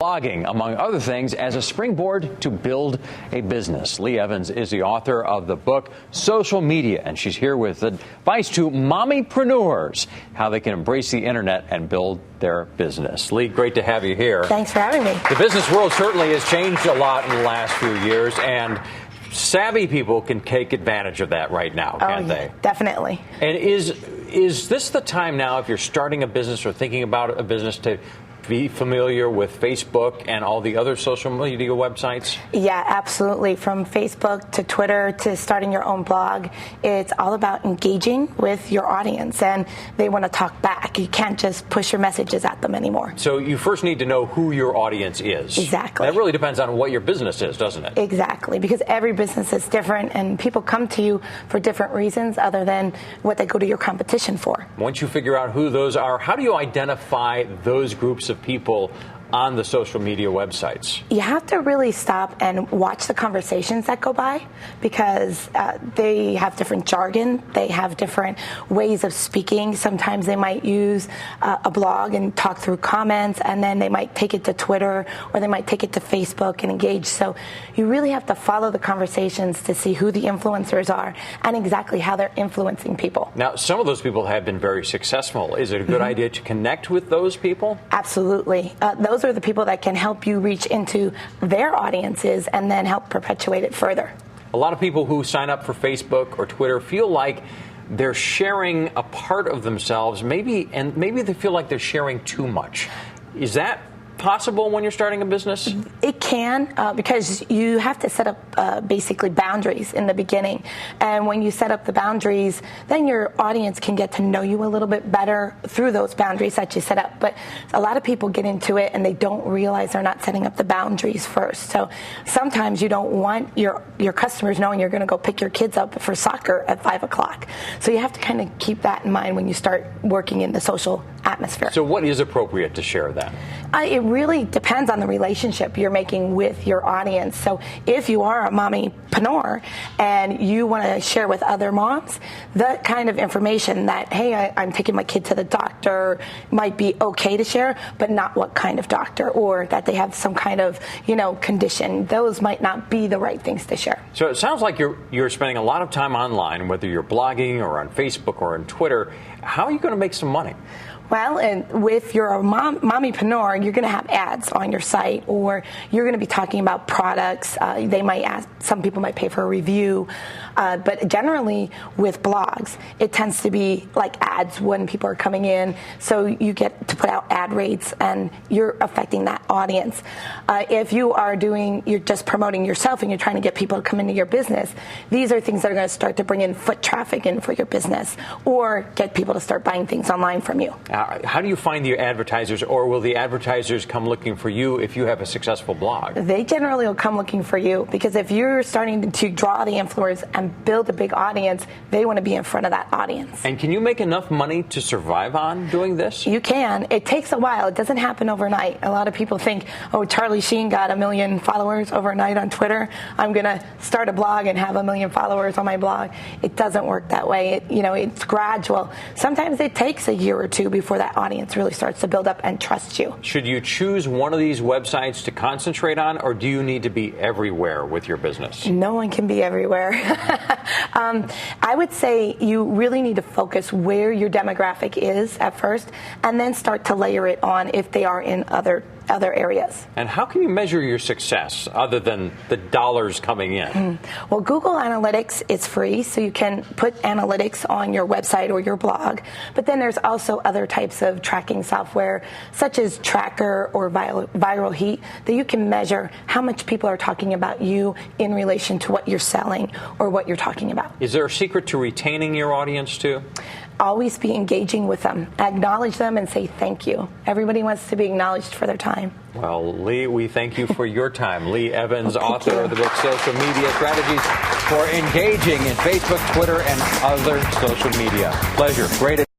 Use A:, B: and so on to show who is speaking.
A: Blogging, among other things, as a springboard to build a business. Lee Evans is the author of the book Social Media, and she's here with advice to mommypreneurs, how they can embrace the internet and build their business. Lee, great to have you here.
B: Thanks for having me.
A: The business world certainly has changed a lot in the last few years, and savvy people can take advantage of that right now, can't they?
B: Definitely.
A: And is this the time now, if you're starting a business or thinking about a business, to be familiar with Facebook and all the other social media websites?
B: Yeah, absolutely. From Facebook to Twitter to starting your own blog, it's all about engaging with your audience, and they want to talk back. You can't just push your messages at them anymore.
A: So you first need to know who your audience is.
B: Exactly.
A: That really depends on what your business is, doesn't it?
B: Exactly, because every business is different, and people come to you for different reasons other than what they go to your competition for.
A: Once you figure out who those are, how do you identify those groups of people on the social media websites?
B: You have to really stop and watch the conversations that go by, because they have different jargon, they have different ways of speaking. Sometimes they might use a blog and talk through comments, and then they might take it to Twitter, or they might take it to Facebook and engage. So you really have to follow the conversations to see who the influencers are and exactly how they're influencing people.
A: Now, some of those people have been very successful. Is it a good idea to connect with those people?
B: Absolutely. Those are the people that can help you reach into their audiences and then help perpetuate it further.
A: A lot of people who sign up for Facebook or Twitter feel like they're sharing a part of themselves, maybe they feel like they're sharing too much. Is that possible when you're starting a business?
B: It can, because you have to set up basically boundaries in the beginning. And when you set up the boundaries, then your audience can get to know you a little bit better through those boundaries that you set up. But a lot of people get into it and they don't realize they're not setting up the boundaries first. So sometimes you don't want your customers knowing you're going to go pick your kids up for soccer at 5 o'clock. So you have to kind of keep that in mind when you start working in the social atmosphere.
A: So what is appropriate to share then?
B: It really depends on the relationship you're making with your audience. So if you are a mommypreneur and you want to share with other moms, that kind of information that, hey, I'm taking my kid to the doctor, might be okay to share, but not what kind of doctor, or that they have some kind of, condition. Those might not be the right things to share.
A: So it sounds like you're spending a lot of time online, whether you're blogging or on Facebook or on Twitter. How are you going to make some money?
B: Well, and with your mommypreneur, you're going to have ads on your site, or you're going to be talking about products. They might ask, some people might pay for a review, but generally with blogs, it tends to be like ads when people are coming in. So you get to put out ad rates, and you're affecting that audience. If you're just promoting yourself and you're trying to get people to come into your business, these are things that are going to start to bring in foot traffic in for your business, or get people to start buying things online from you.
A: How do you find your advertisers, or will the advertisers come looking for you if you have a successful blog?
B: They generally will come looking for you, because if you're starting to draw the influencers and build a big audience, they want to be in front of that audience.
A: And can you make enough money to survive on doing this?
B: You can. It takes a while. It doesn't happen overnight. A lot of people think, oh, Charlie Sheen got 1 million followers overnight on Twitter, I'm going to start a blog and have 1 million followers on my blog. It doesn't work that way. It's gradual. Sometimes it takes a year or two before that audience really starts to build up and trust you.
A: Should you choose one of these websites to concentrate on, or do you need to be everywhere with your business?
B: No one can be everywhere. I would say you really need to focus where your demographic is at first, and then start to layer it on if they are in other areas.
A: And how can you measure your success other than the dollars coming in?
B: Well, Google Analytics is free, so you can put analytics on your website or your blog. But then there's also other types of tracking software, such as Tracker or Viral Heat, that you can measure how much people are talking about you in relation to what you're selling or what you're talking about.
A: Is there a secret to retaining your audience too?
B: Always be engaging with them. Acknowledge them and say thank you. Everybody wants to be acknowledged for their time.
A: Well, Lee, we thank you for your time. Lee Evans, author of the book Social Media Strategies for Engaging in Facebook, Twitter, and other social media. Pleasure. Great.